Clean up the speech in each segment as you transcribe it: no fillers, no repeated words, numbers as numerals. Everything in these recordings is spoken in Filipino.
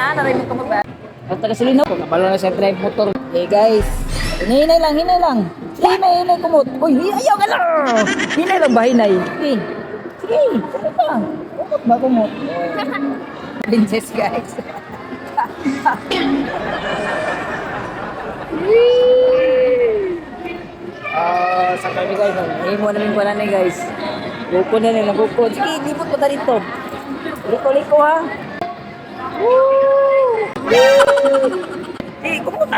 na, naray mo ka ba? At taga-sulino ko, kabalo na sa drive motor. Eh guys, hinay lang, hinay lang. Hinay kumot. Uy, ayaw ka lang. Hinay lang ba, hinay? Sige, sige, kumot ba? Kumot ba, kumot? Princess guys. Sa kami guys, himo namin ko na ni guys. Guko na nila, guko. Sige, lipot mo ta dito. Liko-liko ha. Eh, kumot.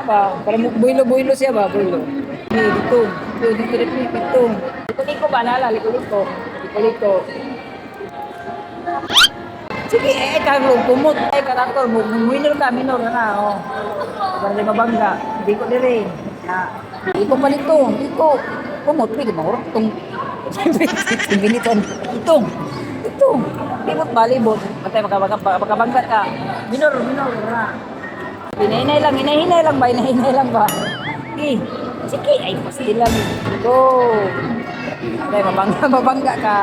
Aba, parang builo-builo siya ba, builo. Eh, dito. Dito. Liko-liko ba, nala? Liko-liko. Sige, kaglo, kumot. Karakol, minor ka, minor na, oh. Parang di mabangga. Hindi ko dire. Iko pa nito. Iko. Kumot, pwede mahurap itong 15 minuton. Ito. Libot ba, libot? Patay, makabangga ka. Minor na. Hinay lang ba? Sige, ay, pasti lang. Ito. Patay, mabangga ka.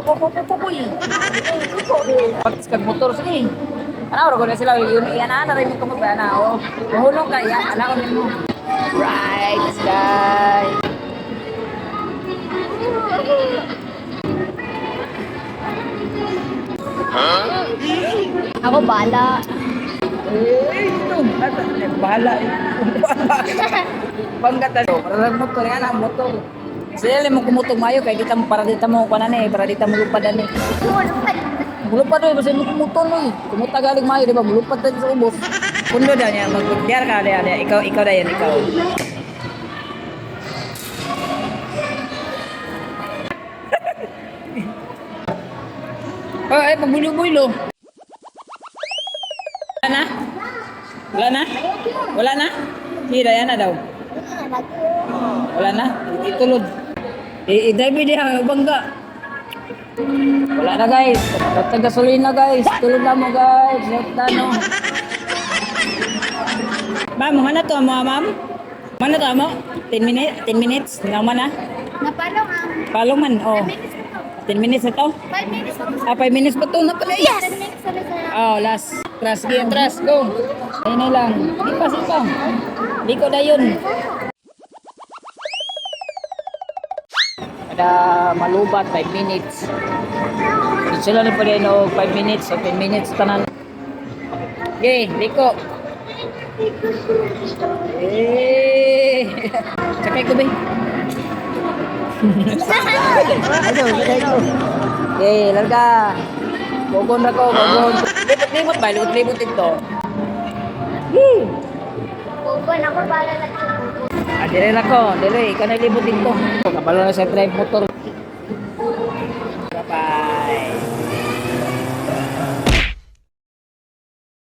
Pupuy. Pagkas kag motor, sige. Ano, ko na sila, yun, yan na rin mo kumot na, oh. Mahulong ka, yan, alam ko mo. Right, guys. Ako bala. Bahala. Panggatan. Parang motor yan, ang motor. Sila mo kumutong mayo, kaya para dito mo kanan para dito mo lupadan eh. Mulupad doy, basta mo kumuton doy. Kumuta galing mayo, di ba? Mulupad din sa ubos. Pundo daw niya, magbigyar ka, ikaw daw yan, ikaw. Ay, pagbulo-bulo. Wala na? Hira, yan na daw. Wala na? Itulod. I-drive niya, bangga. Wala na guys. Taga-gasolina guys. Tulog na mo guys. Tano. Ma'am, mana to mo, ma'am? Mana to mo? 10 minutes? Naman na? Napalong ang. Palong man, oh. 10 minutes na to? 5 minutes. 5 minutes pa to na pala. Yes! 10 minutes na sa. Oh, last. Atras, go. Ayun na lang. Lipas. Liko na yun. Ada malubat, 5 minutes. Sila na pala yun, 5 minutes o 10 minutes tanan. Okay, liko. Sakay ko ba? Ayo. Okay, larga. Gogon na ko. Libot ba? Libot ito. Bugon ako bala na. Dire na ko. Dire, ikaw na libot ito. Kabalo na sa drive motor.